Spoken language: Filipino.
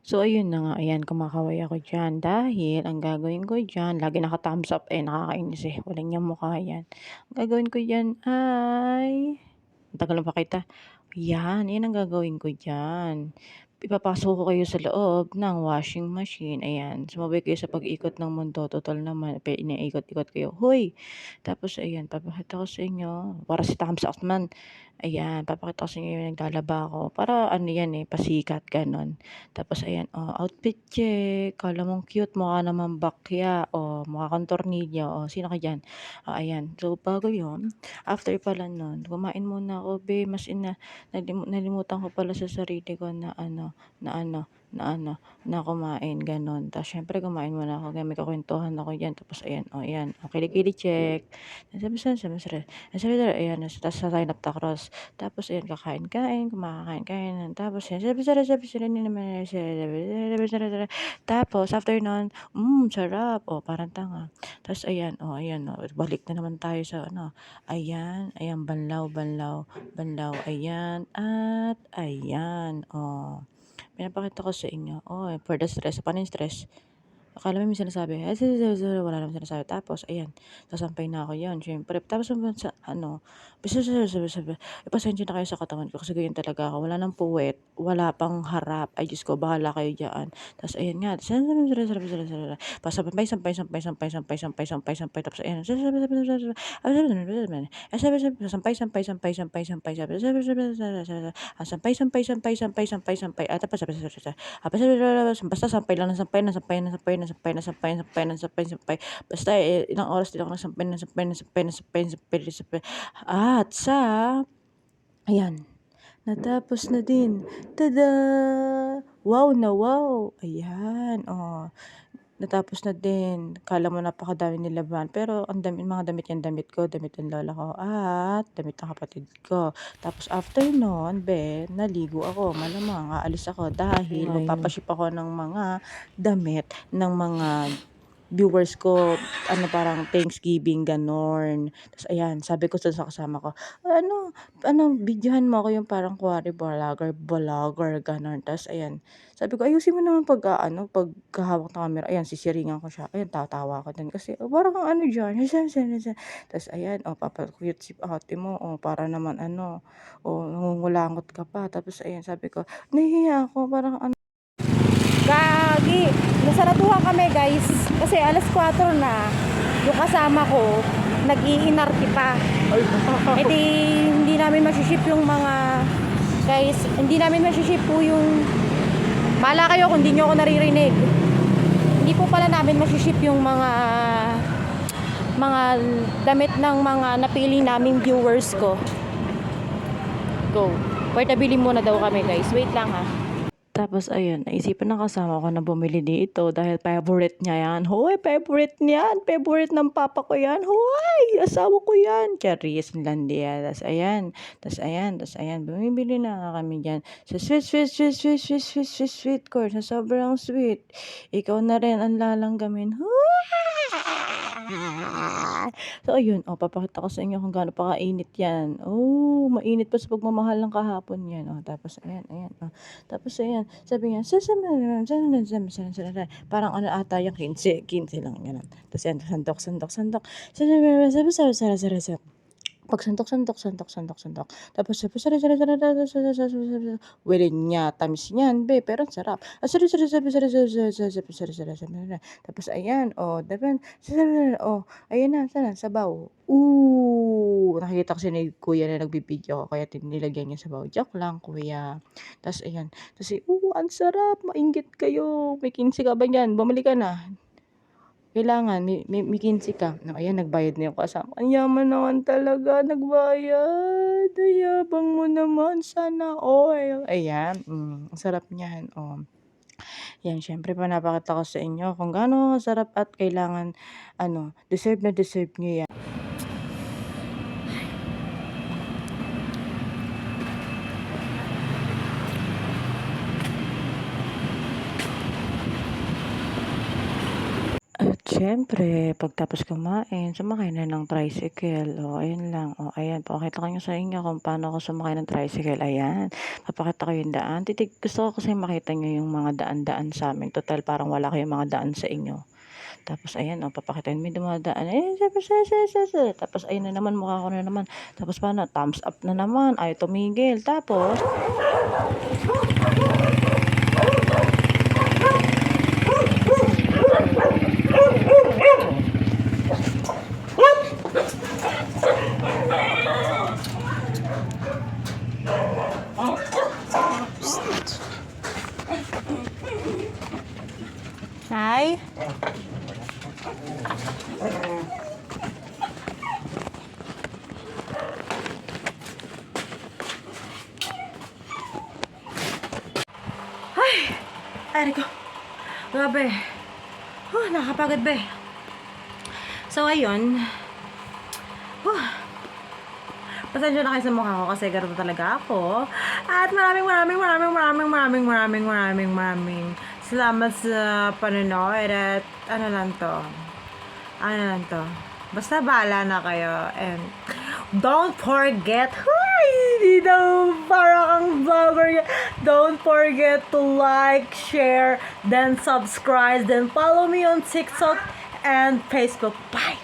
So, ayun na nga, ayan, kumakaway ako diyan dahil ang gagawin ko diyan, lagi naka-thumbs up, nakakainis, walang niyang mukha 'yan. Ang gagawin ko diyan ay ang tagal ng pakita. 'Yan ang gagawin ko diyan. Ipapasok ko kayo sa loob ng washing machine, ayan. Sumabay kayo sa pag-ikot ng mundo, tutal naman iniikot-ikot kayo. Hoy! Tapos ayan, papakita ko sa inyo, para si thumbs up man. Ayan, papakita ko sa inyo yung naglalaba ako. Para ano yan pasikat, gano'n. Tapos ayan, outfit check. Akala mong cute, mukha naman bakya. Mukha kang tornilyo. Sino ka diyan? Ayan. So, bago yun, after pala nun, kumain muna ako, be. Nalimutan ko pala sa sarili ko na kumain, gano'n. Tapos syempre kumain muna ako, kaya may kakuwentuhan ako diyan. Tapos ayan, ayan, kilikili check. Ayan, tapos sa line of the cross. Tapos ayan, kakain-kain, kumakain-kain. Tapos yan, tapos after nun, sarap. Parang tanga. Tapos ayan, ayan, balik na naman tayo sa ayan, ayan, banlaw, banlaw, banlaw, ayan, at ayan, pinapakita ko sa inyo. For the stress. Paano yung stress? Akala mo may sinasabi, wala namang sinasabi. Tapos ayan, sasampay na ako 'yan siyempre. Tapos sa pasensya na kayo sa katawan ko kasi ganyan talaga ako. Wala ng puwet, wala pang harap. Ay Diyos ko, bahala kayo diyan. Tapos ayan nga, sampay, sampay, sampay, sampay, sampay, sampay, sampay, sampay. Tapos ayan, sampay, sampay, sampay, sampay, sampay, sampay, sampay, sampay, sampay, sampay, sampay, tapos basta sampay lang ng sampay, ng sampay, ng sampay, ng sampay, ng sampay, ng sampay, ng sampay, sampay. Basta ilang oras din ako nagsampay, ng sampay, ng sampay, ng sampay, ng sampay, ng sampay. At ayan, natapos na din. Tada! Wow na wow! Ayan, natapos na din. Akala mo napakadami nilaban, pero ang mga damit yan, damit ko, damit ng lola ko, at damit ng kapatid ko. Tapos after nun, naligo ako. Malamang aalis ako dahil magpapaship ako ng mga damit ng mga viewers ko, parang Thanksgiving, ganon. Tapos ayan, sabi ko sa kasama ko, videohan mo ako yung parang kuwari vlogger, ganon. Tapos ayan, sabi ko, ayusin mo naman pagkahawak ng camera. Ayan, sisiringan ko siya. Ayan, tatawa ako din kasi, parang kang dyan. Tapos ayan, papakute si ate mo, para naman nangungulangot ka pa. Tapos ayan, sabi ko, nahihiya ako, parang Gagi! Nasaratuhan kami guys. Kasi alas 4 na. Yung kasama ko, nag-iinarte pa. E di, hindi namin masiship yung mga guys, hindi namin masiship po yung bahala kayo kung hindi nyo ako naririnig. Hindi po pala namin masiship yung mga damit ng mga napili naming viewers ko. Go. Portabili muna daw kami guys. Wait lang ha. Tapos ayun, naisipan ng kasama ko na bumili dito dahil favorite niya yan. Hoy, favorite niyan. Favorite ng papa ko yan. Hoy, asawa ko yan. Charis, Landia. Tapos ayan. Bumibili na kami dyan. Sa sweet course. Sa sobrang sweet. Ikaw na rin ang lalanggamin. So ayun, papakita ko sa inyo kung gaano pa kainit yan. Mainit pa sa pagmamahal ng kahapon yan. Tapos ayan. Tapos ayan, sabi niya, parang ata yung 15 lang, gano'n. Tapos yan, sandok. Pag sandok. Tapos willing niya, tamis niyan, pero ang sarap. Tapos ayan, dapat, ayan na, sana, sabaw. Nakikita ko si kuya na nagbibideo ko, kaya nilagyan niya sabaw. Joke lang, kuya. Tapos ayan, kasi, ang sarap, mainggit kayo. May 15 ka ba yan? Bumili ka na. Kailangan may 15 ka. Ayan, nagbayad na yung kasama. Ang yaman naman talaga, nagbayad. Ang yabang mo naman, sana all. Ayan, ang sarap niyan. Yan, syempre pinapakita ko sa inyo kung gaano sarap at kailangan, deserve na deserve niyo yan. At siyempre pagtapos kumain, sumakay na ng tricycle. Ayun lang. Ayan papakita ko nga sa inyo kung paano ako sumakay ng tricycle, ayan. Papakita ko yung daan. Gusto ko kasi makita niyo yung mga daan-daan sa'min, tutal parang wala kayong mga daan sa inyo. Tapos ayan, papakita may dumadaan, tapos ayun na naman, mukha ko na naman. Tapos paano, thumbs up na naman, ayaw tumigil. Tapos Nay? Ay ko. Grabe. Nakakapagod ba eh. So, ayun. Pasensya na kayo sa mukha ko kasi ganito talaga ako. At maraming salamat sa panonood at ano lang to. Basta bahala na kayo. And don't forget, hindi daw para kang vlogger. Don't forget to like, share, then subscribe, then follow me on TikTok and Facebook. Bye!